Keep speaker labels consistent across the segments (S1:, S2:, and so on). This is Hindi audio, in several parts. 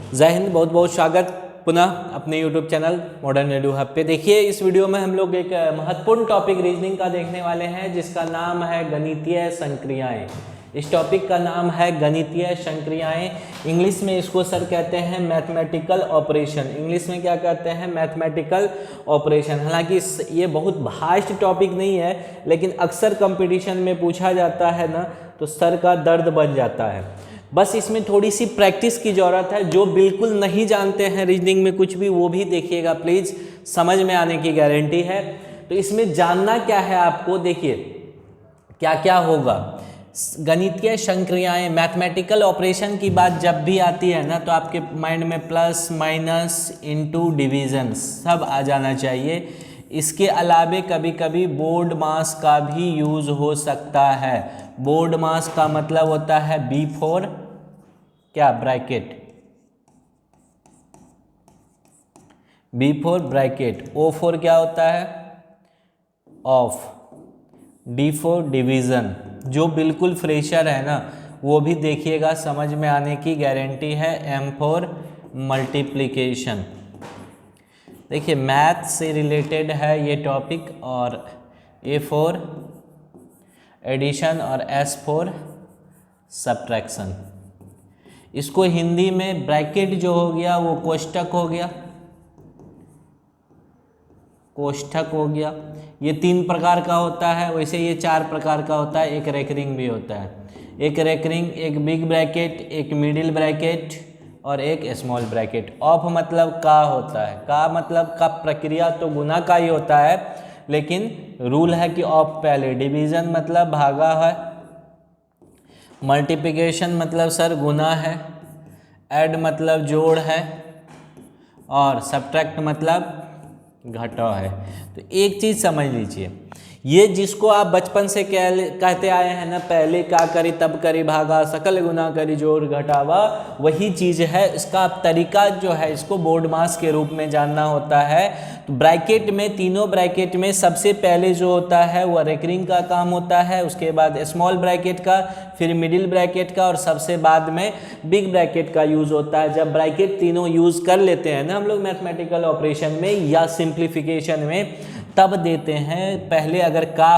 S1: जय हिंद, बहुत बहुत स्वागत पुनः अपने YouTube channel modern edu hub पे। देखिए, इस वीडियो में हम लोग एक महत्वपूर्ण टॉपिक रीजनिंग का देखने वाले हैं जिसका नाम है गणितीय संक्रियाएं। इस टॉपिक का नाम है गणितीय संक्रियाएं। इंग्लिश में इसको सर कहते हैं मैथमेटिकल ऑपरेशन। इंग्लिश में क्या कहते हैं? Mathematical operation. हालांकि ये बहुत वास्ट टॉपिक नहीं है, लेकिन अक्सर कंपटीशन में पूछा जाता है ना, तो सर का दर्द बन जाता है। बस इसमें थोड़ी सी प्रैक्टिस की ज़रूरत है। जो बिल्कुल नहीं जानते हैं रीजनिंग में कुछ भी, वो भी देखिएगा प्लीज़, समझ में आने की गारंटी है। तो इसमें जानना क्या है आपको, देखिए क्या क्या होगा। गणितीय संक्रियाएं, मैथमेटिकल ऑपरेशन की बात जब भी आती है ना, तो आपके माइंड में प्लस, माइनस, इनटू, डिवीज़न सब आ जाना चाहिए। इसके अलावे कभी कभी बोर्ड मास का भी यूज़ हो सकता है। बोर्ड मास का मतलब होता है B4 क्या ब्रैकेट, B4 ब्रैकेट, O4 क्या होता है ऑफ, D4 डिवीज़न। जो बिल्कुल फ्रेशर है ना, वो भी देखिएगा, समझ में आने की गारंटी है। M4 multiplication. देखिए, मैथ से रिलेटेड है ये टॉपिक। और A4 एडिशन और S4 सब्ट्रैक्शन। इसको हिंदी में ब्रैकेट जो हो गया वो कोष्ठक हो गया, कोष्ठक हो गया। ये 3 प्रकार का होता है, वैसे ये 4 प्रकार का होता है। एक रेकरिंग भी होता है, एक रेकरिंग, एक बिग ब्रैकेट, एक मिडिल ब्रैकेट और एक स्मॉल ब्रैकेट। ऑफ मतलब का होता है, का मतलब का प्रक्रिया तो गुना का ही होता है, लेकिन रूल है कि ऑफ पहले। डिवीज़न मतलब भागा है, मल्टीप्लिकेशन मतलब सर गुना है, ऐड मतलब जोड़ है, और सब्ट्रैक्ट मतलब घटाव है। तो एक चीज़ समझ लीजिए, ये जिसको आप बचपन से कहते आए हैं ना, पहले का करी तब करी भागा, सकल गुना करी जोड़ घटावा, वही चीज़ है। इसका तरीका जो है, इसको बोर्ड मास के रूप में जानना होता है। तो ब्रैकेट में, तीनों ब्रैकेट में सबसे पहले जो होता है वह रेकरिंग का काम होता है, उसके बाद स्मॉल ब्रैकेट का, फिर मिडिल ब्रैकेट का, और सबसे बाद में बिग ब्रैकेट का यूज़ होता है। जब ब्रैकेट तीनों यूज़ कर लेते हैं ना हम लोग मैथमेटिकल ऑपरेशन में या सिंप्लीफिकेशन में, तब देते हैं। पहले अगर का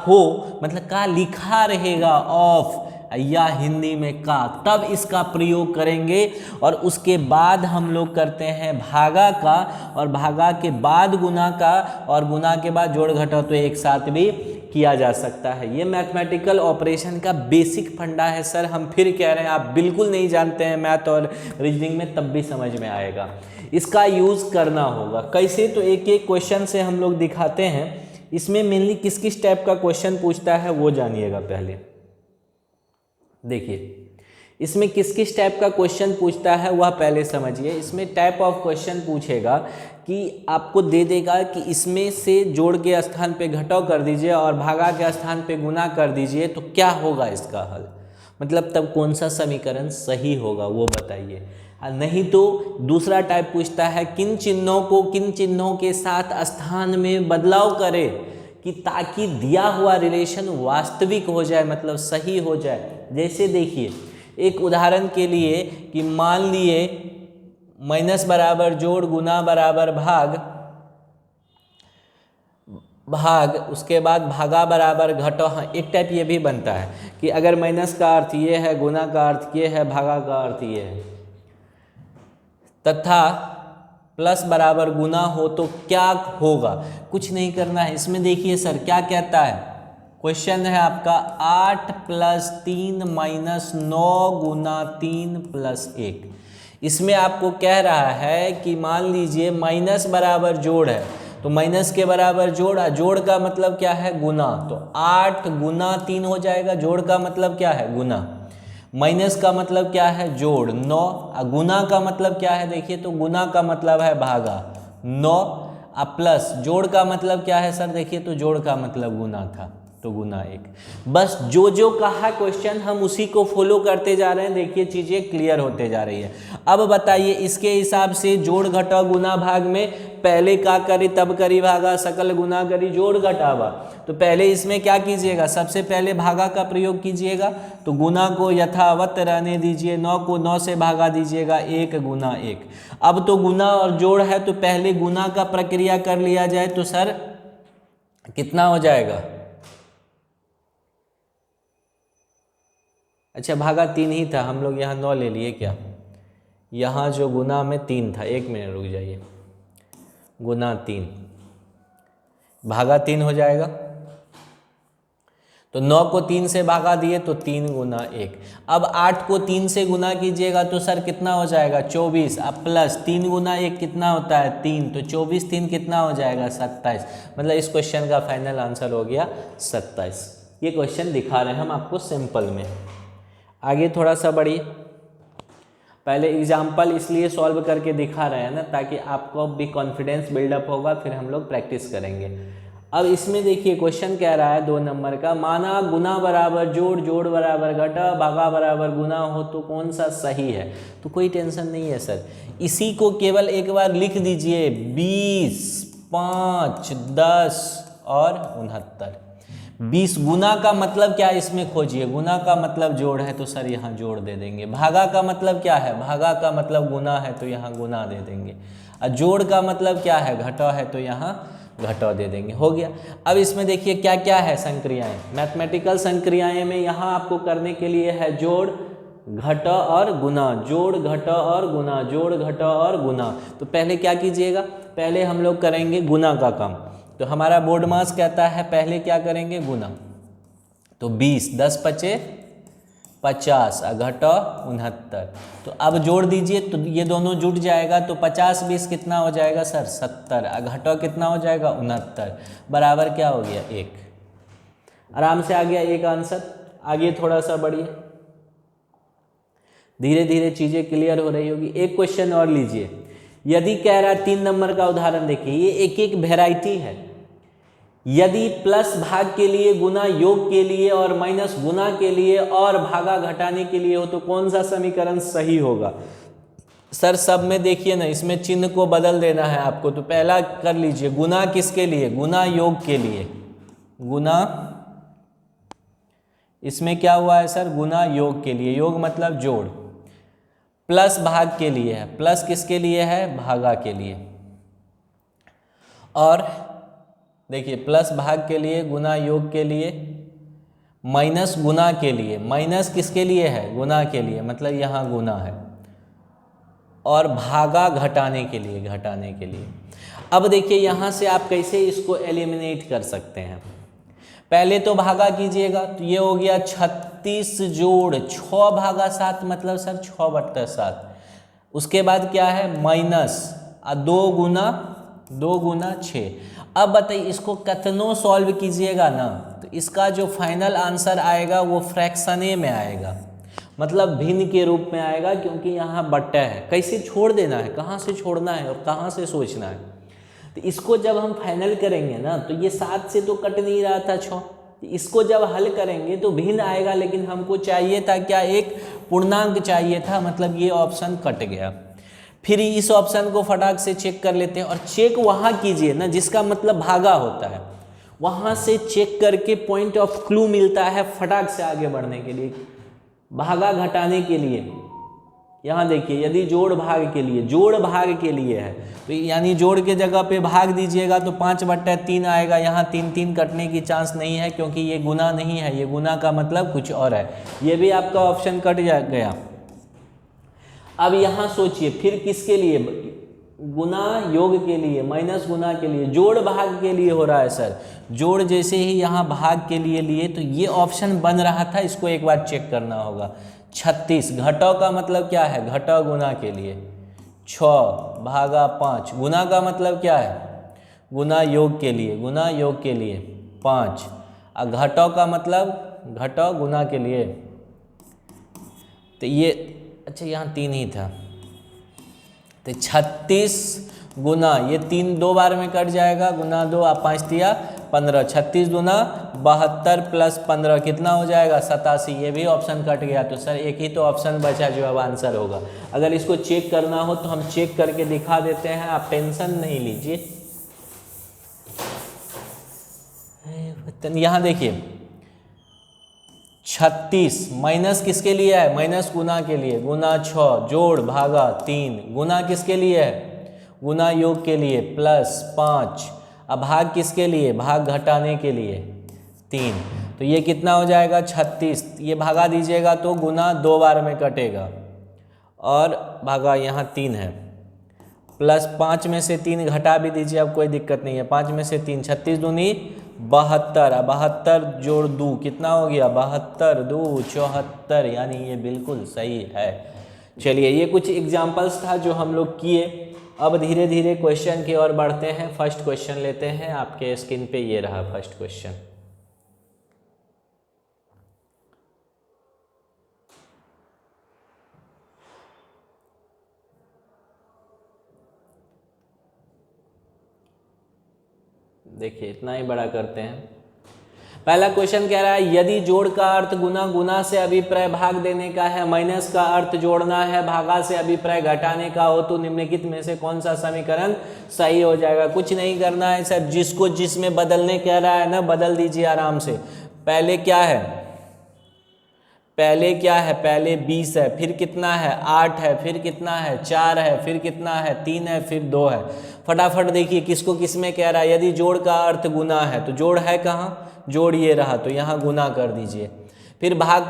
S1: हो मतलब का लिखा रहेगा ऑफ, या हिंदी में का, तब इसका प्रयोग करेंगे। और उसके बाद हम लोग करते हैं भागा का, और भागा के बाद गुना का, और गुना के बाद जोड़ घटाव तो एक साथ भी किया जा सकता है। ये मैथमेटिकल ऑपरेशन का बेसिक फंडा है सर। हम फिर कह रहे हैं, आप बिल्कुल नहीं जानते हैं मैथ और रीजनिंग में, तब भी समझ में आएगा। इसका यूज़ करना होगा कैसे, तो एक एक क्वेश्चन से हम लोग दिखाते हैं। इसमें मेनली किस किस टाइप का क्वेश्चन पूछता है वो जानिएगा पहले। देखिए, इसमें किस किस टाइप का क्वेश्चन पूछता है वह पहले समझिए। इसमें टाइप ऑफ क्वेश्चन पूछेगा कि आपको दे देगा कि इसमें से जोड़ के स्थान पे घटाव कर दीजिए और भागा के स्थान पे गुना कर दीजिए, तो क्या होगा इसका हल, मतलब तब कौन सा समीकरण सही होगा वो बताइए। नहीं तो दूसरा टाइप पूछता है किन चिन्हों के साथ स्थान में बदलाव करें कि ताकि दिया हुआ रिलेशन वास्तविक हो जाए, मतलब सही हो जाए। जैसे देखिए, एक उदाहरण के लिए कि मान लिए माइनस बराबर जोड़, गुना बराबर भाग, उसके बाद भागा बराबर घटाव। हाँ, एक टाइप ये भी बनता है कि अगर माइनस का अर्थ ये है, गुना का अर्थ ये है, भागा का अर्थ ये है, तथा प्लस बराबर गुना हो तो क्या होगा। कुछ नहीं करना है। इसमें देखिए सर क्या कहता है, क्वेश्चन है आपका 8 + 3 - 9 गुना 3 + 1। इसमें आपको कह रहा है कि मान लीजिए माइनस बराबर जोड़ है, तो माइनस के बराबर जोड़ का मतलब क्या है गुना, तो 8 गुना 3 हो जाएगा। जोड़ का मतलब क्या है गुना, माइनस का मतलब क्या है जोड़, 9। गुना का मतलब क्या है, देखिए तो गुना का मतलब है भागा 9, प्लस जोड़ का मतलब क्या है सर, देखिए तो जोड़ का मतलब गुना था। तो गुना 1। बस जो जो कहा क्वेश्चन हम उसी को फॉलो करते जा रहे हैं। देखिए चीज़ें क्लियर होते जा रही है। अब बताइए इसके हिसाब से जोड़ घटा गुना भाग में पहले का करी तब करी भागा, सकल गुना करी जोड़ घटावा। तो पहले इसमें क्या कीजिएगा, सबसे पहले भागा का प्रयोग कीजिएगा। तो गुना को यथावत रहने दीजिए, 9 को 9 से भागा दीजिएगा, 1 गुना 1। अब तो गुना और जोड़ है तो पहले गुना का प्रक्रिया कर लिया जाए तो सर कितना हो जाएगा। अच्छा भागा 3 ही था, हम लोग यहाँ 9 ले लिए क्या। यहाँ जो गुना में 3 था, 1 मिनट रुक जाइए, गुना 3 भागा 3 हो जाएगा। तो 9 को 3 से भागा दिए तो 3 गुना 1। अब 8 को 3 से गुना कीजिएगा तो सर कितना हो जाएगा 24। अब प्लस 3 गुना 1 कितना होता है 3, तो 24 3 कितना हो जाएगा 27। मतलब इस क्वेश्चन का फाइनल आंसर हो गया 27। ये क्वेश्चन दिखा रहे हैं हम आपको सिंपल में। आगे थोड़ा सा बढ़िए, पहले एग्जाम्पल इसलिए सॉल्व करके दिखा रहे हैं ना ताकि आपको भी कॉन्फिडेंस बिल्डअप होगा, फिर हम लोग प्रैक्टिस करेंगे। अब इसमें देखिए क्वेश्चन कह रहा है 2 नंबर का, माना गुना बराबर जोड़, जोड़ बराबर घटा, भागा बराबर गुना हो तो कौन सा सही है। तो कोई टेंशन नहीं है सर, इसी को केवल एक बार लिख दीजिए 20, 5, 10 और 69। 20 गुना का मतलब क्या है इसमें खोजिए, गुना का मतलब जोड़ है तो सर यहाँ जोड़ दे देंगे। भागा का मतलब क्या है, भागा का मतलब गुना है तो यहाँ गुना दे देंगे। और जोड़ का मतलब क्या है, घटा है तो यहाँ घटा दे देंगे। हो गया। अब इसमें देखिए क्या क्या है संक्रियाएं, मैथमेटिकल संक्रियाएं में यहाँ आपको करने के लिए है जोड़ घटा और गुना, जोड़ घटा और गुना, जोड़ घटा और गुना। तो पहले क्या कीजिएगा, पहले हम लोग करेंगे गुना का काम। तो हमारा बोर्ड मास कहता है पहले क्या करेंगे गुना। तो 20, 10 पचे 50 घटा 69। तो अब जोड़ दीजिए तो ये दोनों जुट जाएगा तो 50 20 कितना हो जाएगा सर 70, घटा कितना हो जाएगा 69, बराबर क्या हो गया 1। आराम से आ गया एक आंसर। आगे थोड़ा सा बढ़िए, धीरे धीरे चीजें क्लियर हो रही होगी। एक क्वेश्चन और लीजिए, यदि कह रहा है 3 नंबर का उदाहरण देखिए, ये एक एक वेराइटी है। यदि प्लस भाग के लिए, गुना योग के लिए और माइनस गुना के लिए और भागा घटाने के लिए हो तो कौन सा समीकरण सही होगा। सर सब में देखिए ना, इसमें चिन्ह को बदल देना है आपको। तो पहला कर लीजिए गुना किसके लिए, गुना योग के लिए। गुना इसमें क्या हुआ है सर, गुना योग के लिए, योग मतलब जोड़। प्लस भाग के लिए है, प्लस किसके लिए है, भागा के लिए। और देखिए प्लस भाग के लिए, गुना योग के लिए, माइनस गुना के लिए, माइनस किसके लिए है, गुना के लिए, मतलब यहाँ गुना है। और भागा घटाने के लिए, घटाने के लिए। अब देखिए यहाँ से आप कैसे इसको एलिमिनेट कर सकते हैं। पहले तो भागा कीजिएगा तो ये हो गया 36 जोड़ 6 भागा 7, मतलब सर 6/7। उसके बाद क्या है माइनस 2 गुना 6। अब बताइए इसको कतनों सॉल्व कीजिएगा ना तो इसका जो फाइनल आंसर आएगा वो फ्रैक्शने में आएगा, मतलब भिन्न के रूप में आएगा, क्योंकि यहाँ बट्टा है। कैसे छोड़ देना है, कहाँ से छोड़ना है और कहाँ से सोचना है। तो इसको जब हम फाइनल करेंगे ना तो ये 7 से तो कट नहीं रहा था 6, इसको जब हल करेंगे तो भिन्न आएगा, लेकिन हमको चाहिए था क्या, एक पूर्णांक चाहिए था, मतलब ये ऑप्शन कट गया। फिर इस ऑप्शन को फटाक से चेक कर लेते हैं, और चेक वहाँ कीजिए ना जिसका मतलब भागा होता है, वहाँ से चेक करके पॉइंट ऑफ क्लू मिलता है फटाक से आगे बढ़ने के लिए, भागा घटाने के लिए। यहाँ देखिए यदि जोड़ भाग के लिए, जोड़ भाग के लिए है तो यानी जोड़ के जगह पे भाग दीजिएगा तो 5/3 आएगा। यहाँ 3 कटने की चांस नहीं है क्योंकि ये गुना नहीं है, ये गुना का मतलब कुछ और है। ये भी आपका ऑप्शन कट गया। अब यहाँ सोचिए फिर किसके लिए, गुना योग के लिए, माइनस गुना के लिए, जोड़ भाग के लिए हो रहा है सर। जोड़ जैसे ही यहाँ भाग के लिए लिए तो ये ऑप्शन बन रहा था, इसको एक बार चेक करना होगा। 36 घटाव का मतलब क्या है, घटाव गुना के लिए 6 भागा 5, गुना का मतलब क्या है, गुना योग के लिए, गुना योग के लिए 5, और घटाव का मतलब घटाव गुना के लिए। तो ये अच्छा यहाँ 3 ही था, तो 36 गुना, ये 3 2 बार में कट जाएगा, गुना 2 आप 5 दिया 15, 36 दूना 72 प्लस 15 कितना हो जाएगा 87। ये भी ऑप्शन कट गया। तो सर एक ही तो ऑप्शन बचा जो अब आंसर होगा। अगर इसको चेक करना हो तो हम चेक करके दिखा देते हैं, आप टेंशन नहीं लीजिए। यहाँ देखिए 36 माइनस किसके लिए है, माइनस गुना के लिए, गुना 6 जोड़ भागा 3, गुना किसके लिए है, गुना योग के लिए, प्लस 5, अब भाग किसके लिए, भाग घटाने के लिए 3। तो ये कितना हो जाएगा 36। ये भागा दीजिएगा तो गुना 2 बार में कटेगा और भागा यहाँ 3 है, प्लस 5 में से 3 घटा भी दीजिए, अब कोई दिक्कत नहीं है। 5 में से 3, 36 दूनी 72, 72 जोड़ 2 कितना हो गया 72, 2 74, यानी ये बिल्कुल सही है। चलिए ये कुछ एग्जाम्पल्स था जो हम लोग किए। अब धीरे धीरे क्वेश्चन की ओर बढ़ते हैं। फर्स्ट क्वेश्चन लेते हैं, आपके स्क्रीन पे ये रहा फर्स्ट क्वेश्चन। देखिए इतना ही बड़ा करते हैं। पहला क्वेश्चन कह रहा है यदि जोड़ का अर्थ गुना, गुना से अभिप्राय भाग देने का है, माइनस का अर्थ जोड़ना है, भागा से अभिप्राय घटाने का हो तो निम्नलिखित में से कौन सा समीकरण सही हो जाएगा। कुछ नहीं करना है सर, जिसको जिसमें बदलने कह रहा है ना बदल दीजिए आराम से। पहले क्या है, पहले क्या है, पहले 20 है, फिर कितना है 8 है, फिर कितना है 4 है, फिर कितना है 3 है, फिर 2 है। फटाफट देखिए किसको किस में कह रहा है। यदि जोड़ का अर्थ गुना है तो जोड़ है कहाँ, जोड़ ये रहा, तो यहाँ गुना कर दीजिए। फिर भाग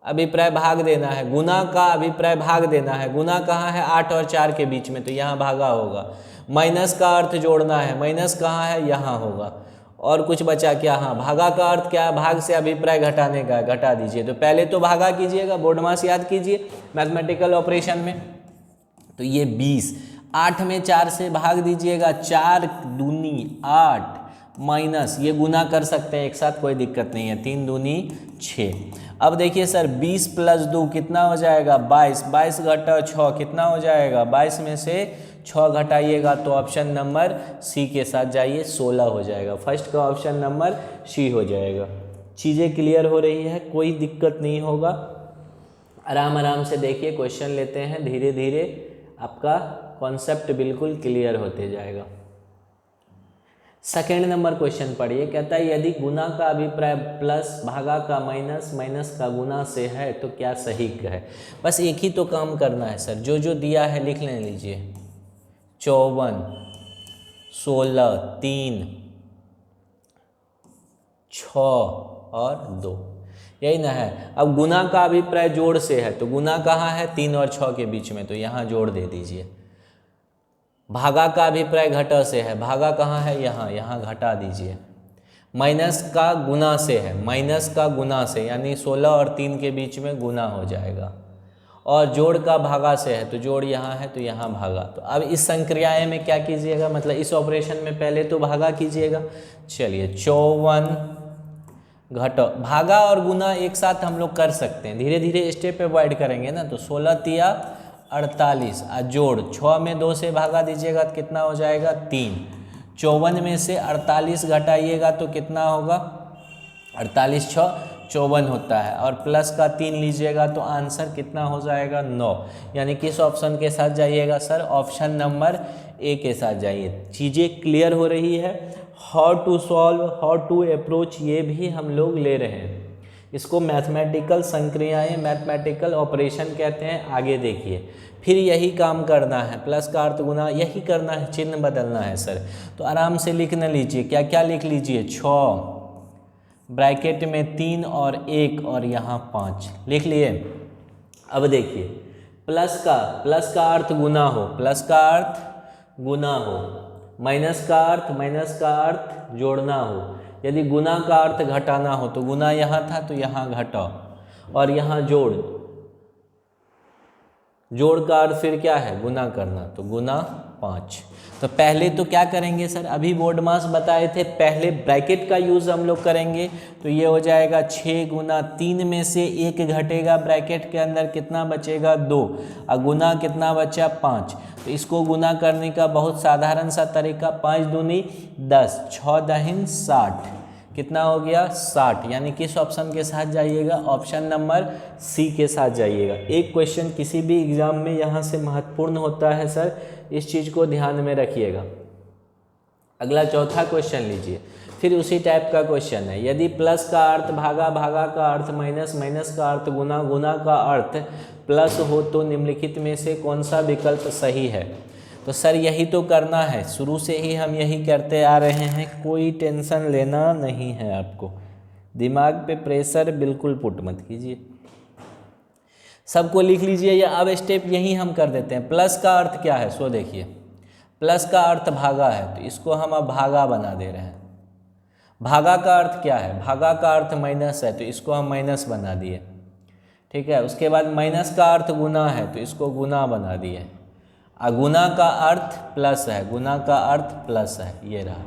S1: अभिप्राय भाग देना है, गुना का अभिप्राय भाग देना है, गुना कहाँ है 8 और 4 के बीच में, तो यहाँ भागा होगा। माइनस का अर्थ जोड़ना है, माइनस कहाँ है यहाँ होगा। और कुछ बचा क्या, हाँ भागा का अर्थ क्या है, भाग से अभिप्राय घटाने का है, घटा दीजिए। तो पहले तो भागा कीजिएगा, बोर्ड मास याद कीजिए मैथमेटिकल ऑपरेशन में। तो ये 20, 8 में 4 से भाग दीजिएगा, 4 दूनी 8 माइनस ये गुना कर सकते हैं एक साथ, कोई दिक्कत नहीं है, 3 दूनी 6। अब देखिए सर 20 प्लस 2 कितना हो जाएगा 22, 22 घटा 6 कितना हो जाएगा, 22 में से 6 घटाइएगा तो ऑप्शन नंबर सी के साथ जाइए, 16 हो जाएगा। फर्स्ट का ऑप्शन नंबर सी हो जाएगा। चीज़ें क्लियर हो रही है, कोई दिक्कत नहीं होगा। आराम आराम से देखिए, क्वेश्चन लेते हैं, धीरे धीरे आपका कॉन्सेप्ट बिल्कुल क्लियर होते जाएगा। सेकेंड नंबर क्वेश्चन पढ़िए, कहता है यदि गुना का अभिप्राय प्लस, भागा का माइनस, माइनस का गुना से है तो क्या सही है। बस एक ही तो काम करना है सर, जो जो दिया है लिख ले लीजिए। 54, 16, 3, 6 और 2, यही ना है। अब गुना का अभिप्राय जोड़ से है तो गुना कहाँ है 3 और 6 के बीच में, तो यहाँ जोड़ दे दीजिए। भागा का अभिप्राय घटा से है, भागा कहाँ है यहाँ, यहाँ घटा दीजिए। माइनस का गुना से है, माइनस का गुना से यानी 16 और 3 के बीच में गुना हो जाएगा। और जोड़ का भागा से है तो जोड़ यहाँ है तो यहाँ भागा। तो अब इस संक्रियाएं में क्या कीजिएगा, मतलब इस ऑपरेशन में पहले तो भागा कीजिएगा। चलिए 54 घटो, भागा और गुना एक साथ हम लोग कर सकते हैं, धीरे धीरे स्टेप अवॉइड करेंगे ना। तो 16 तिया 48 जोड़ 6 में 2 से भागा दीजिएगा तो कितना हो जाएगा 3। 54 में से 48 घटाइएगा तो कितना होगा, 48 6 54 होता है, और प्लस का 3 लीजिएगा तो आंसर कितना हो जाएगा 9। यानी किस ऑप्शन के साथ जाइएगा सर, ऑप्शन नंबर ए के साथ जाइए। चीज़ें क्लियर हो रही है। How to solve, how to approach, ये भी हम लोग ले रहे हैं। इसको मैथमेटिकल संक्रियाएं, मैथमेटिकल ऑपरेशन कहते हैं। आगे देखिए, फिर यही काम करना है, प्लस का अर्थ गुना, यही करना है, चिन्ह बदलना है सर। तो आराम से लिख न लीजिए, क्या क्या लिख लीजिए, 6 ब्रैकेट में 3 और 1 और यहाँ 5 लिख लिए। अब देखिए प्लस का अर्थ गुना हो, प्लस का अर्थ गुना हो, माइनस का अर्थ जोड़ना हो। यदि गुना का अर्थ घटाना हो तो गुना यहाँ था तो यहाँ घटा, और यहाँ जोड़ का अर्थ फिर क्या है, गुना करना, तो गुना 5। तो पहले तो क्या करेंगे सर, अभी बोर्ड मास बताए थे, पहले ब्रैकेट का यूज़ हम लोग करेंगे। तो ये हो जाएगा 6 गुना 3 में से 1 घटेगा, ब्रैकेट के अंदर कितना बचेगा 2, और गुना कितना बचा 5। तो इसको गुना करने का बहुत साधारण सा तरीका, 5 दूनी 10, 6 दहिन 60, कितना हो गया 60। यानी किस ऑप्शन के साथ जाइएगा, ऑप्शन नंबर सी के साथ जाइएगा। एक क्वेश्चन किसी भी एग्जाम में यहाँ से महत्वपूर्ण होता है सर, इस चीज़ को ध्यान में रखिएगा। अगला चौथा क्वेश्चन लीजिए, फिर उसी टाइप का क्वेश्चन है। यदि प्लस का अर्थ भागा, भागा का अर्थ माइनस, माइनस का अर्थ गुना, गुना का अर्थ प्लस हो तो निम्नलिखित में से कौन सा विकल्प सही है। तो सर यही तो करना है, शुरू से ही हम यही करते आ रहे हैं, कोई टेंशन लेना नहीं है आपको, दिमाग पे प्रेशर बिल्कुल पुट मत कीजिए, सबको लिख लीजिए। या अब स्टेप यही हम कर देते हैं। प्लस का अर्थ क्या है, सो देखिए, प्लस का अर्थ भागा है, तो इसको हम अब भागा बना दे रहे हैं। भागा का अर्थ क्या है, भागा का अर्थ माइनस है, तो इसको हम माइनस बना दिए, ठीक है। उसके बाद माइनस का अर्थ गुना है, तो इसको गुना बना दिए। गुना का अर्थ प्लस है, गुना का अर्थ प्लस है, ये रहा।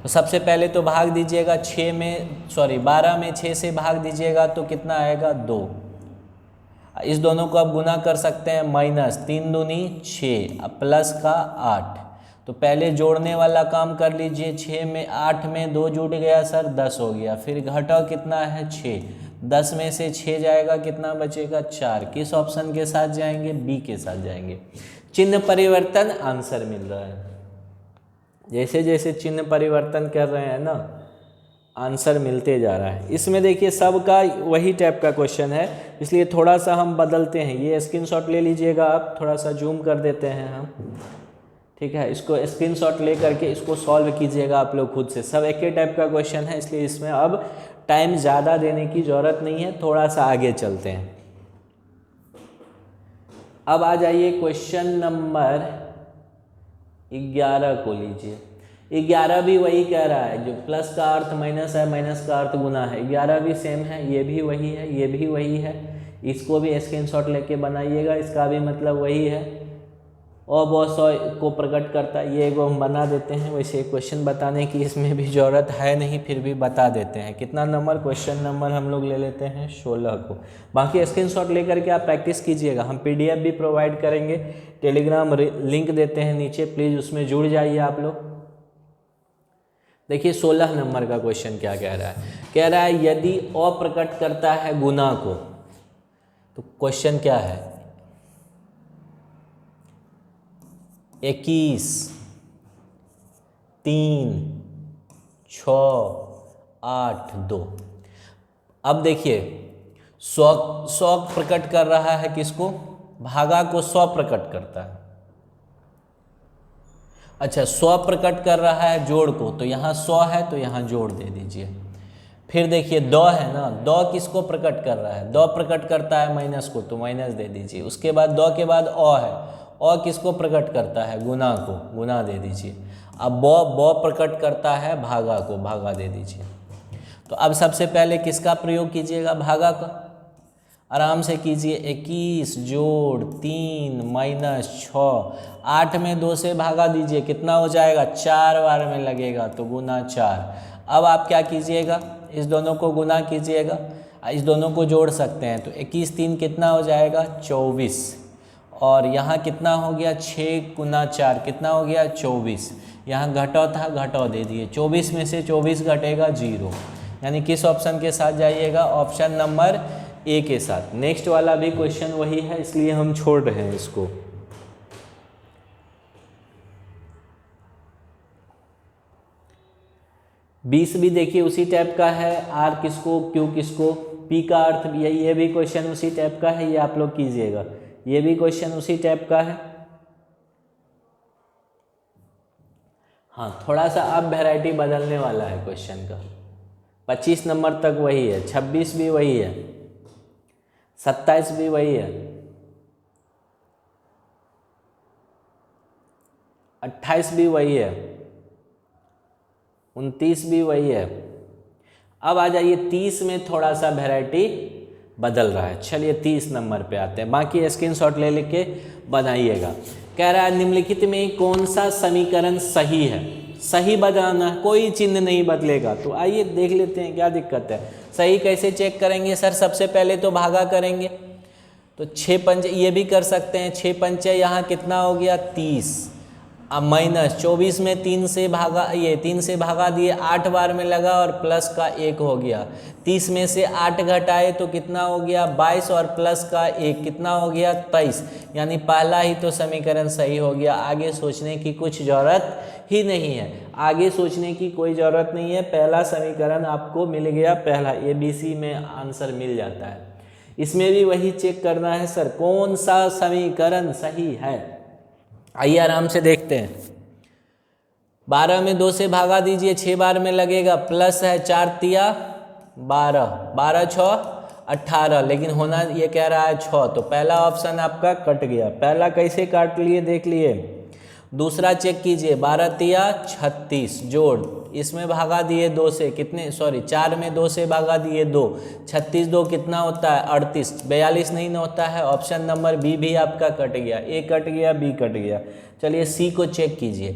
S1: तो सबसे पहले तो भाग दीजिएगा 12 में 6 से भाग दीजिएगा तो कितना आएगा 2। इस दोनों को आप गुना कर सकते हैं, माइनस 3 दूनी 6, प्लस का 8। तो पहले जोड़ने वाला काम कर लीजिए, 6 में 8 में 2 जुड़ गया सर 10 हो गया। फिर घटाओ कितना है 6, 10 में से 6 जाएगा, कितना बचेगा 4। किस ऑप्शन के साथ जाएंगे, बी के साथ जाएंगे। चिन्ह परिवर्तन आंसर मिल रहा है, जैसे जैसे चिन्ह परिवर्तन कर रहे हैं ना, आंसर मिलते जा रहा है। इसमें देखिए सबका वही टाइप का क्वेश्चन है, इसलिए थोड़ा सा हम बदलते हैं। ये स्क्रीनशॉट ले लीजिएगा आप, थोड़ा सा जूम कर देते हैं हम, ठीक है। इसको स्क्रीनशॉट ले करके इसको सॉल्व कीजिएगा आप लोग खुद से। सब एक ही टाइप का क्वेश्चन है, इसलिए इसमें अब टाइम ज़्यादा देने की ज़रूरत नहीं है, थोड़ा सा आगे चलते हैं। अब आ जाइए क्वेश्चन नंबर 11 को लीजिए। 11 भी वही कह रहा है, जो प्लस का अर्थ माइनस है, माइनस का अर्थ गुना है। 11 भी सेम है, ये भी वही है, ये भी वही है। इसको भी स्क्रीनशॉट लेके बनाइएगा, इसका भी मतलब वही है। और बहुत सौ को प्रकट करता है, ये एगो हम बना देते हैं। वैसे क्वेश्चन बताने की इसमें भी ज़रूरत है नहीं, फिर भी बता देते हैं। कितना नंबर, क्वेश्चन नंबर हम लोग ले लेते हैं 16 को। बाकी स्क्रीनशॉट लेकर के आप प्रैक्टिस कीजिएगा। हम PDF भी प्रोवाइड करेंगे, टेलीग्राम लिंक देते हैं नीचे, प्लीज़ उसमें जुड़ जाइए आप लोग। देखिए 16 नंबर का क्वेश्चन क्या कह रहा है, कह रहा है यदि अ प्रकट करता है गुना को, तो क्वेश्चन क्या है 21, 3, 6, 8, 2। अब देखिए 100 प्रकट कर रहा है किसको, भागा को 100 प्रकट करता है। अच्छा 100 प्रकट कर रहा है जोड़ को, तो यहाँ 100 है तो यहाँ जोड़ दे दीजिए। फिर देखिए 2 है ना, 2 किसको प्रकट कर रहा है, 2 प्रकट करता है माइनस को, तो माइनस दे दीजिए। उसके बाद 2 के बाद अ है, और किसको प्रकट करता है, गुना को, गुना दे दीजिए। अब ब प्रकट करता है भागा को, भागा दे दीजिए। तो अब सबसे पहले किसका प्रयोग कीजिएगा, भागा का। आराम से कीजिए, 21 जोड़ 3 माइनस 6, 8 में 2 से भागा दीजिए, कितना हो जाएगा 4 बार में लगेगा, तो गुना 4। अब आप क्या कीजिएगा, इस दोनों को गुना कीजिएगा, इस दोनों को जोड़ सकते हैं। तो 21 3 कितना हो जाएगा 24, और यहाँ कितना हो गया 6 गुना 4 कितना हो गया 24। यहाँ घटाओ था, घटाओ दे दिए, 24 में से 24 घटेगा 0। यानी किस ऑप्शन के साथ जाइएगा, ऑप्शन नंबर ए के साथ। नेक्स्ट वाला भी क्वेश्चन वही है, इसलिए हम छोड़ रहे हैं इसको। बीस भी देखिए उसी टाइप का है, आर किसको, क्यू किसको, पी का अर्थ ये भी क्वेश्चन उसी टाइप का है, ये आप लोग कीजिएगा। ये भी क्वेश्चन उसी टाइप का है। हाँ थोड़ा सा अब वैरायटी बदलने वाला है क्वेश्चन का। 25 नंबर तक वही है, 26 भी वही है, 27 भी वही है, 28 भी वही है, 29 भी वही है। अब आ जाइए 30 में थोड़ा सा वैरायटी बदल रहा है। चलिए 30 नंबर पे आते हैं, बाकी स्क्रीनशॉट ले लेके बनाइएगा। कह रहा है निम्नलिखित में कौन सा समीकरण सही है, सही बताना, कोई चिन्ह नहीं बदलेगा। तो आइए देख लेते हैं क्या दिक्कत है। सही कैसे चेक करेंगे सर? सबसे पहले तो भागा करेंगे, तो 6 पंचे ये भी कर सकते हैं, 6 पंचे यहाँ कितना हो गया 30, अब माइनस 24 में 3 से भागा, ये 3 से भागा दिए, 8 बार में लगा और प्लस का 1 हो गया। 30 में से 8 घटाए तो कितना हो गया 22 और प्लस का 1 कितना हो गया 23, यानी पहला ही तो समीकरण सही हो गया। आगे सोचने की कुछ ज़रूरत ही नहीं है, आगे सोचने की कोई ज़रूरत नहीं है, पहला समीकरण आपको मिल गया, पहला ABC में आंसर मिल जाता है। इसमें भी वही चेक करना है सर कौन सा समीकरण सही है। आइए आराम से देखते हैं। 12 में 2 से भागा दीजिए, 6 बार में लगेगा, प्लस है 4 तिया 12, 12 6 18, लेकिन होना ये कह रहा है 6, तो पहला ऑप्शन आपका कट गया। पहला कैसे काट लिए देख लिए। दूसरा चेक कीजिए, 12 तिया 36 जोड़, इसमें भागा दिए 2 से, कितने 4 में 2 से भागा दिए 2, 36 2 कितना होता है 38, 42 नहीं ना होता है। ऑप्शन नंबर बी भी आपका कट गया, ए कट गया, बी कट गया। चलिए सी को चेक कीजिए,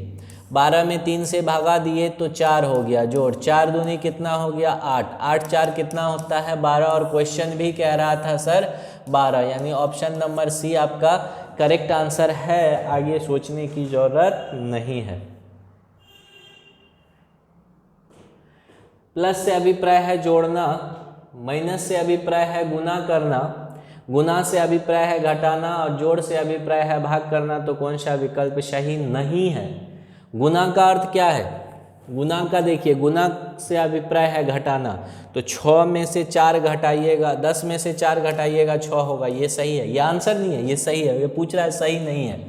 S1: 12 में 3 से भागा दिए तो 4 हो गया, जोड़ 4 दूनी कितना हो गया 8, 8 4 कितना होता है 12, और क्वेश्चन भी कह रहा था सर 12, यानी ऑप्शन नंबर सी आपका करेक्ट आंसर है। आगे सोचने की जरूरत नहीं है। प्लस से अभिप्राय है जोड़ना, माइनस से अभिप्राय है गुना करना, गुना से अभिप्राय है घटाना, और जोड़ से अभिप्राय है भाग करना, तो कौन सा विकल्प सही नहीं है। गुना का अर्थ क्या है? गुना का देखिए, गुना से अभिप्राय है घटाना, तो 6 में से 4 घटाइएगा, 10 में से 4 घटाइएगा 6 होगा, ये सही है, ये आंसर नहीं है, ये सही है, ये पूछ रहा है सही नहीं है।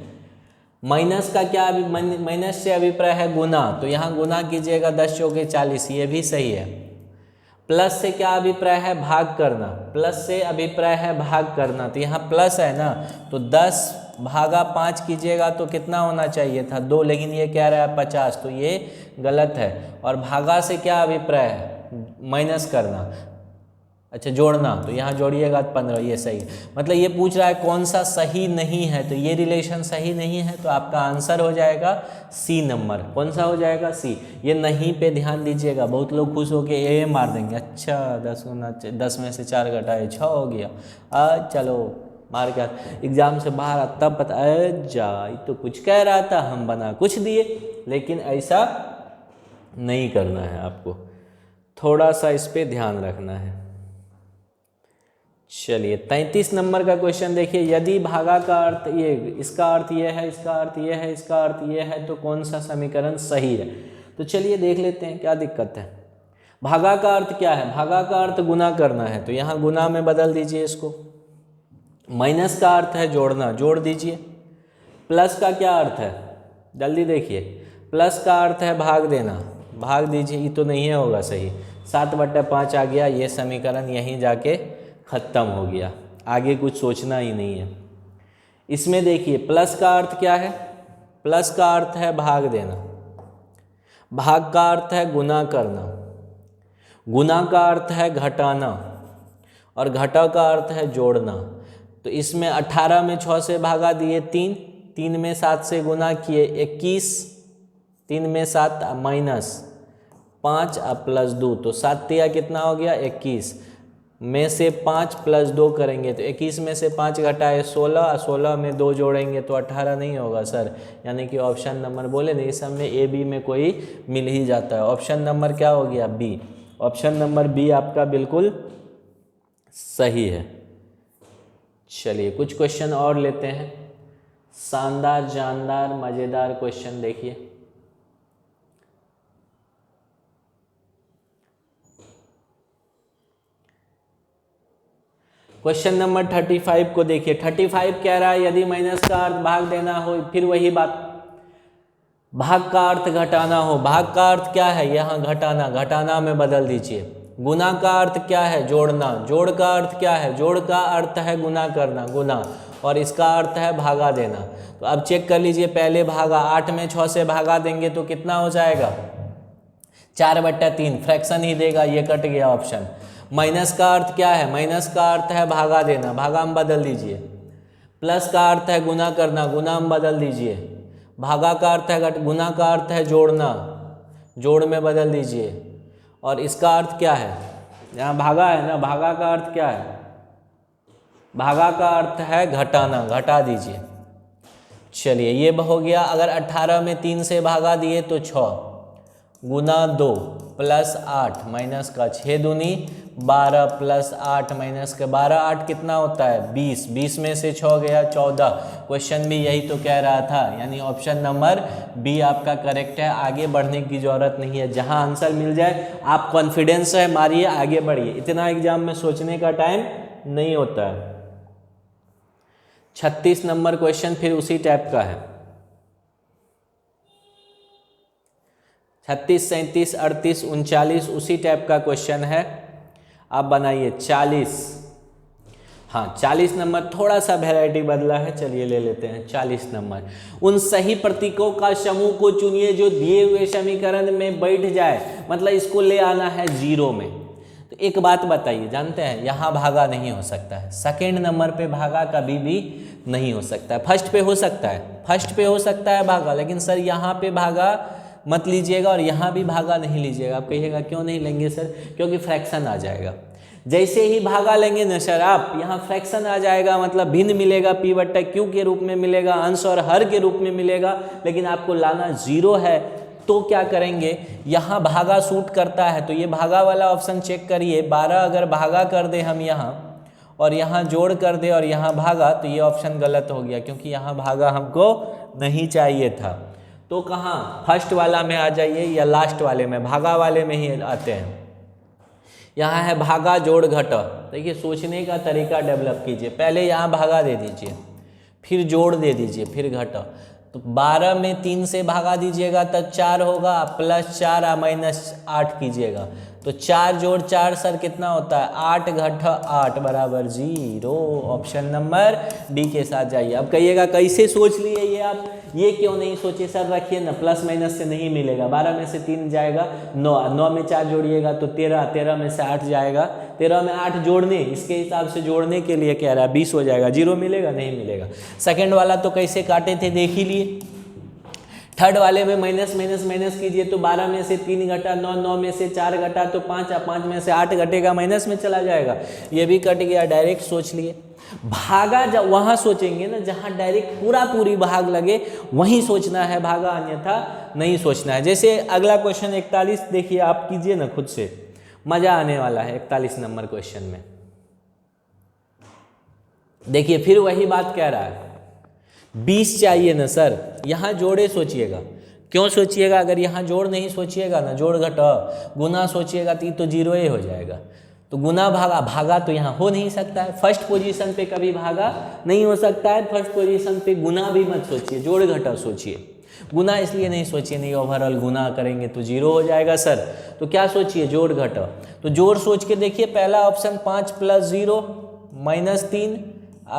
S1: माइनस का क्या, माइनस से अभिप्राय है गुना, तो यहाँ गुना कीजिएगा 10 चौके 40, ये भी सही है। प्लस से क्या अभिप्राय है भाग करना, प्लस से अभिप्राय है भाग करना, तो यहाँ प्लस है ना, तो 10 भागा 5 कीजिएगा तो कितना होना चाहिए था 2, लेकिन ये कह रहा है 50, तो ये गलत है। और भागा से क्या अभिप्राय है माइनस करना, अच्छा जोड़ना, तो यहाँ जोड़िएगा 15, ये सही है। मतलब ये पूछ रहा है कौन सा सही नहीं है, तो ये रिलेशन सही नहीं है, तो आपका आंसर हो जाएगा सी नंबर। कौन सा हो जाएगा? सी। ये नहीं पे ध्यान दीजिएगा, बहुत लोग खुश होके ए मार देंगे, अच्छा 10 में से 4 घटाए 6 हो गया, चलो मार के एग्जाम से बाहर तब पता जा तो कुछ कह रहा था, हम बना कुछ दिए, लेकिन ऐसा नहीं करना है आपको, थोड़ा सा इस पे ध्यान रखना है। चलिए 33 नंबर का क्वेश्चन देखिए, यदि भागा का अर्थ ये, इसका अर्थ ये है, इसका अर्थ ये है, इसका अर्थ ये है, तो कौन सा समीकरण सही है। तो चलिए देख लेते हैं क्या दिक्कत है। भागा का अर्थ क्या है? भागा का अर्थ गुना करना है, तो यहाँ गुना में बदल दीजिए इसको। माइनस का अर्थ है जोड़ना, जोड़ दीजिए। प्लस का क्या अर्थ है, जल्दी देखिए, प्लस का अर्थ है भाग देना, भाग दीजिए, ये तो नहीं होगा सही, 7/5 आ गया, ये समीकरण यहीं जाके ख़त्म हो गया, आगे कुछ सोचना ही नहीं है। इसमें देखिए प्लस का अर्थ क्या है, प्लस का अर्थ है भाग देना, भाग का अर्थ है गुना करना, गुना का अर्थ है घटाना, और घटा का अर्थ है जोड़ना। तो इसमें 18 में 6 से भागा दिए 3, 3 में 7 से गुना किए 21, 3 में 7 माइनस 5 प्लस 2, तो 7 तिया कितना हो गया 21, में से 5 प्लस 2 करेंगे तो 21 में से 5 घटाए 16, 16 में 2 जोड़ेंगे तो 18 नहीं होगा सर, यानी कि ऑप्शन नंबर बोले नहीं, इस सब में ए बी में कोई मिल ही जाता है। ऑप्शन नंबर क्या हो गया? बी। ऑप्शन नंबर बी आपका बिल्कुल सही है। चलिए कुछ क्वेश्चन और लेते हैं, शानदार जानदार मज़ेदार क्वेश्चन देखिए। क्वेश्चन नंबर 35 को देखिए। 35 कह रहा है यदि माइनस का अर्थ भाग देना हो, फिर वही बात, भाग का अर्थ घटाना हो, भाग का अर्थ क्या है यहाँ घटाना, घटाना में बदल दीजिए। गुना का अर्थ क्या है? जोड़ना। जोड़ का अर्थ क्या है? जोड़ का अर्थ है गुना करना, गुना, और इसका अर्थ है भागा देना। तो अब चेक कर लीजिए, पहले भागा 8 में 6 से भागा देंगे तो कितना हो जाएगा 4/3, फ्रैक्शन ही देगा, ये कट गया ऑप्शन। माइनस का अर्थ क्या है? माइनस का अर्थ है भागा देना, भागा में बदल दीजिए। प्लस का अर्थ है गुना करना, गुना में बदल दीजिए। भागा का अर्थ है घट, गुना का अर्थ है जोड़ना, जोड़ में बदल दीजिए। और इसका अर्थ क्या है? यहाँ भागा है ना, भागा का अर्थ क्या है? भागा का अर्थ है घटाना, घटा दीजिए। चलिए ये हो गया। अगर 18 में 3 से भागा दिए तो 6 गुना 2 प्लस 8 माइनस का 6 दूनी 12 प्लस 8 माइनस का 12, 8 कितना होता है? 20, 20 में से 6 गया 14। क्वेश्चन भी यही तो कह रहा था, यानी ऑप्शन नंबर बी आपका करेक्ट है। आगे बढ़ने की जरूरत नहीं है, जहां आंसर मिल जाए आप कॉन्फिडेंस है मारिए, आगे बढ़िए। इतना एग्जाम में सोचने का टाइम नहीं होता है। 36 नंबर क्वेश्चन फिर उसी टाइप का है। 36, 37, 38, 39 उसी टाइप का क्वेश्चन है। आप बनाइए 40। हाँ 40 नंबर थोड़ा सा वैरायटी बदला है, चलिए ले लेते हैं 40 नंबर। उन सही प्रतीकों का समूह को चुनिए जो दिए हुए समीकरण में बैठ जाए, मतलब इसको ले आना है जीरो में। तो एक बात बताइए, जानते हैं यहाँ भागा नहीं हो सकता है, सेकेंड नंबर पे भागा कभी भी नहीं हो सकता है। फर्स्ट पे हो सकता है, फर्स्ट पे हो सकता है भागा, लेकिन सर यहाँ पे भागा मत लीजिएगा और यहाँ भी भागा नहीं लीजिएगा। आप कहिएगा क्यों नहीं लेंगे सर? क्योंकि फ्रैक्शन आ जाएगा। जैसे ही भागा लेंगे ना सर आप, यहाँ फ्रैक्शन आ जाएगा, मतलब भिन्न मिलेगा, पी बट्टा क्यू के रूप में मिलेगा, अंश और हर के रूप में मिलेगा, लेकिन आपको लाना जीरो है। तो क्या करेंगे, यहाँ भागा सूट करता है तो ये भागा वाला ऑप्शन चेक करिए। 12 अगर भागा कर दे हम यहाँ और यहाँ जोड़ कर दे और यहाँ भागा, तो ये ऑप्शन गलत हो गया, क्योंकि यहाँ भागा हमको नहीं चाहिए था। तो कहाँ, फर्स्ट वाला में आ जाइए या लास्ट वाले में, भागा वाले में ही आते हैं। यहाँ है भागा जोड़ घटा। देखिए सोचने का तरीका डेवलप कीजिए, पहले यहाँ भागा दे दीजिए, फिर जोड़ दे दीजिए, फिर घटा। तो 12 में 3 से भागा दीजिएगा तब 4 होगा, प्लस 4 माइनस 8 कीजिएगा तो 4 जोड़ 4 सर कितना होता है? 8 घटा 8 बराबर 0। ऑप्शन नंबर डी के साथ जाइए। अब कहिएगा कैसे सोच लिए ये आप, ये क्यों नहीं सोचे सर? रखिए ना, प्लस माइनस से नहीं मिलेगा। 12 में से 3 जाएगा 9, 9 में 4 जोड़िएगा तो 13, 13 में से 8 जाएगा, 13 में 8 जोड़ने, इसके हिसाब से जोड़ने के लिए कह रहा है 20 हो जाएगा। 0 मिलेगा? नहीं मिलेगा। सेकंड वाला तो कैसे काटे थे देख ही लिए। थर्ड वाले में माइनस माइनस माइनस कीजिए तो 12 में से 3 घटा 9, 9 में से 4 घटा तो 5, 5 में से 8 घटेगा, माइनस में चला जाएगा, ये भी कट गया। डायरेक्ट सोच लिए। भागा जब वहाँ सोचेंगे ना जहाँ डायरेक्ट पूरा पूरी भाग लगे, वहीं सोचना है भागा, अन्यथा नहीं सोचना है। जैसे अगला क्वेश्चन 41 देखिए, आप कीजिए ना खुद से, मजा आने वाला है 41 नंबर क्वेश्चन में। देखिए फिर वही बात कह रहा है, 20 चाहिए ना सर, यहाँ जोड़े सोचिएगा। क्यों सोचिएगा? अगर यहाँ जोड़ नहीं सोचिएगा ना, जोड़ घटा गुना सोचिएगा तो 0 ही हो जाएगा। तो गुना भागा, भागा तो यहाँ हो नहीं सकता है, फर्स्ट पोजीशन पे कभी भागा नहीं हो सकता है। फर्स्ट पोजीशन पे गुना भी मत सोचिए, जोड़ घटा सोचिए। गुना इसलिए नहीं सोचिए, नहीं ओवरऑल गुना करेंगे तो 0 हो जाएगा सर। तो क्या सोचिए? जोड़ घटा। तो जोड़ सोच के देखिए, पहला ऑप्शन 5 + 0 - 3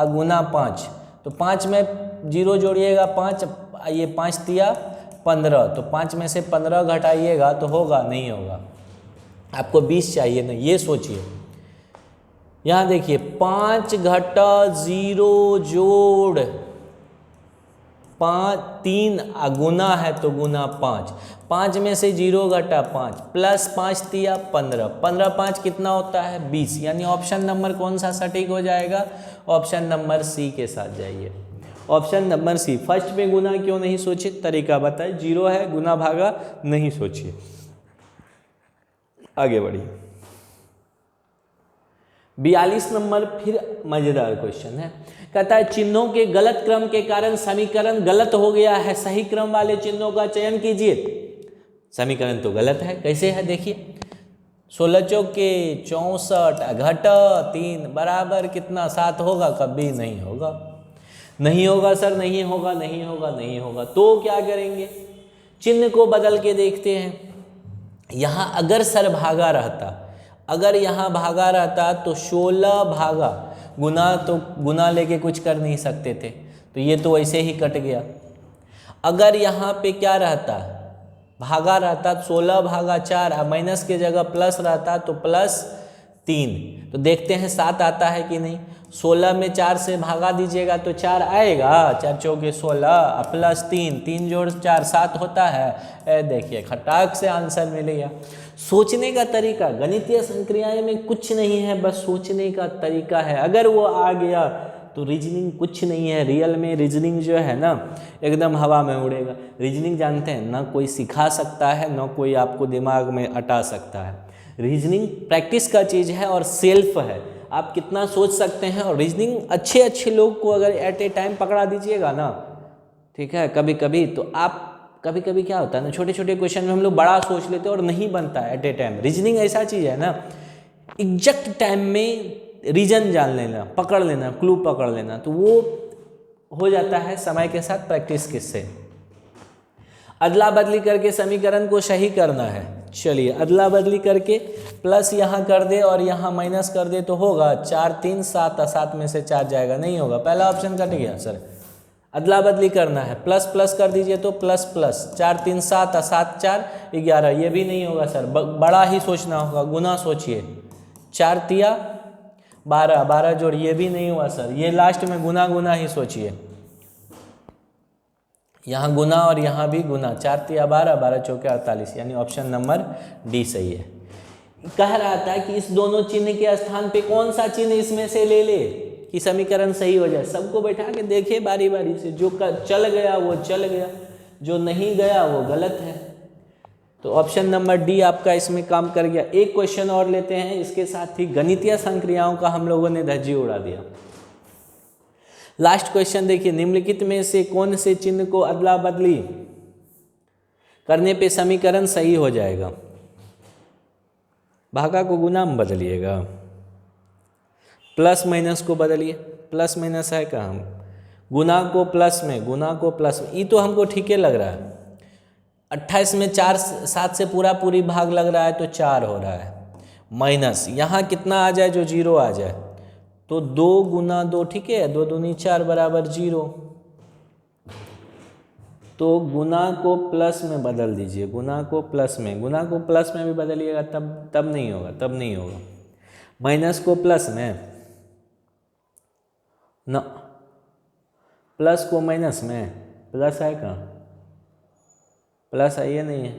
S1: गुना 5, तो 5 में 0 जोड़िएगा 5, ये 5 तिया 15, तो 5 में से 15 घटाइएगा तो होगा? नहीं होगा। आपको 20 चाहिए ना, ये सोचिए। यहाँ देखिए 5 घटा 0 जोड़ 5, 3 गुना है तो गुना 5, 5 में से 0 घटा 5 प्लस 5 तिया 15, 15 5 कितना होता है? 20। यानी ऑप्शन नंबर कौन सा सटीक हो जाएगा? ऑप्शन नंबर सी के साथ जाइए। Option number C. फर्स्ट पे गुना क्यों नहीं सोचे? तरीका बताए, 0 है, गुना भागा नहीं सोचिए। आगे बढ़िए। 42 नंबर फिर मजेदार क्वेश्चन है। कहता है चिन्हों के गलत क्रम के कारण समीकरण गलत हो गया है, सही क्रम वाले चिन्हों का चयन कीजिए। समीकरण तो गलत है, कैसे है देखिए। 16 चौके 64 घटा 3 बराबर कितना? 7 होगा? कभी नहीं होगा। नहीं होगा सर, नहीं होगा, नहीं होगा, नहीं होगा। तो क्या करेंगे? चिन्ह को बदल के देखते हैं। यहाँ अगर सर भागा रहता, अगर यहाँ भागा रहता तो 16 भागा गुना, तो गुना लेके कुछ कर नहीं सकते थे, तो ये तो वैसे ही कट गया। अगर यहाँ पे क्या रहता, भागा रहता 16 भागा 4, माइनस के जगह प्लस रहता तो प्लस 3। तो देखते हैं 7 आता है कि नहीं। 16 में 4 से भागा दीजिएगा तो 4 आएगा, 4 चौके 16 प्लस 3, 3 जोड़ 4 7 होता है। देखिए खटाक से आंसर मिल गया। सोचने का तरीका, गणितीय संक्रियाएं में कुछ नहीं है, बस सोचने का तरीका है। अगर वो आ गया तो रीजनिंग कुछ नहीं है। रियल में रीजनिंग जो है ना एकदम हवा में उड़ेगा। रीजनिंग जानते हैं ना, कोई सिखा सकता है ना कोई आपको दिमाग में अटा सकता है। रीजनिंग प्रैक्टिस का चीज़ है और सेल्फ है, आप कितना सोच सकते हैं। और रीजनिंग अच्छे लोग को अगर एट ए टाइम पकड़ा दीजिएगा ना, ठीक है, कभी कभी तो आप कभी कभी क्या होता है ना, छोटे छोटे क्वेश्चन में हम लोग बड़ा सोच लेते हैं और नहीं बनता है एट ए टाइम। रीजनिंग ऐसा चीज़ है ना, एग्जैक्ट टाइम में रीजन जान लेना, पकड़ लेना, क्लू पकड़ लेना, तो वो हो जाता है समय के साथ प्रैक्टिस किससे। अदला बदली करके समीकरण को सही करना है। चलिए अदला बदली करके प्लस यहाँ कर दे और यहाँ माइनस कर दे तो होगा 4 3 7, 7 में से 4 जाएगा, नहीं होगा, पहला ऑप्शन कट गया सर। अदला बदली करना है, प्लस प्लस कर दीजिए तो प्लस प्लस 4 3 7, 7 4 11, ये भी नहीं होगा सर, बड़ा ही सोचना होगा, गुना सोचिए। 4 तिया 12, 12 जोड़, ये भी नहीं हुआ सर, ये लास्ट में गुना ही सोचिए। यहाँ गुना और यहाँ भी गुना, 4 तिया 12, 12 चौके 48, यानी ऑप्शन नंबर डी सही है। कह रहा था कि इस दोनों चिन्ह के स्थान पे कौन सा चिन्ह इसमें से ले ले कि समीकरण सही हो जाए। सबको बैठा के देखे बारी बारी से, जो चल गया वो चल गया, जो नहीं गया वो गलत है। तो ऑप्शन नंबर डी आपका इसमें काम कर गया। एक क्वेश्चन और लेते हैं, इसके साथ ही गणितीय संक्रियाओं का हम लोगों ने धज्जी उड़ा दिया। लास्ट क्वेश्चन देखिए, निम्नलिखित में से कौन से चिन्ह को अदला बदली करने पे समीकरण सही हो जाएगा। भागा को गुना में बदलिएगा, प्लस माइनस को बदलिए, प्लस माइनस है कहाँ, गुना को प्लस में, गुना को प्लस में, ये तो हमको ठीक लग रहा है। 28 में 4 7 से पूरी भाग लग रहा है तो 4 हो रहा है, माइनस यहाँ कितना आ जाए जो 0 आ जाए, तो 2 गुना 2, ठीक है, 2 दूनी 4 बराबर 0। तो गुना को प्लस में बदल दीजिए, गुना को प्लस में, गुना को प्लस में भी बदलिएगा तब नहीं होगा, तब नहीं होगा। माइनस को प्लस में न, प्लस को माइनस में, प्लस है कहाँ, प्लस आई नहीं है,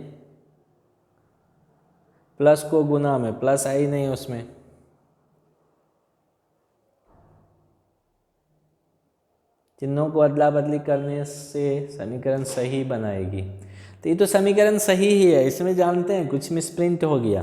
S1: प्लस को गुना में, प्लस आई नहीं है उसमें, चिन्हों को अदला बदली करने से समीकरण सही बनाएगी। तो ये तो समीकरण सही ही है, इसमें जानते हैं कुछ मिसप्रिंट हो गया,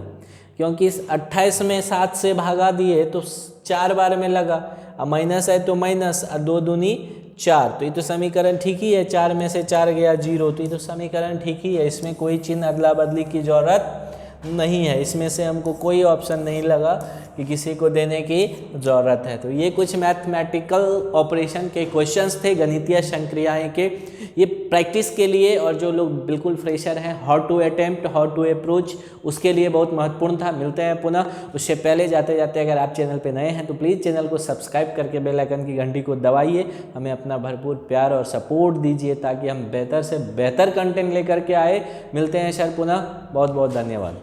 S1: क्योंकि इस 28 में 7 से भागा दिए तो 4 बार में लगा, अब माइनस है तो माइनस, 2 दूनी 4, तो ये तो समीकरण ठीक ही है। 4 में से 4 गया 0, तो ये तो समीकरण ठीक ही है, इसमें कोई चिन्ह अदला बदली की जरूरत नहीं है। इसमें से हमको कोई ऑप्शन नहीं लगा कि किसी को देने की ज़रूरत है। तो ये कुछ मैथमेटिकल ऑपरेशन के क्वेश्चंस थे, गणितीय संक्रियाएं के, ये प्रैक्टिस के लिए और जो लोग बिल्कुल फ्रेशर हैं, how to attempt, how to approach, उसके लिए बहुत महत्वपूर्ण था। मिलते हैं पुनः, उससे पहले जाते जाते अगर आप चैनल पे नए हैं तो प्लीज़ चैनल को सब्सक्राइब करके बेल आइकन की घंटी को दबाइए, हमें अपना भरपूर प्यार और सपोर्ट दीजिए ताकि हम बेहतर से बेहतर कंटेंट लेकर के आए। मिलते हैं सर पुनः, बहुत बहुत धन्यवाद।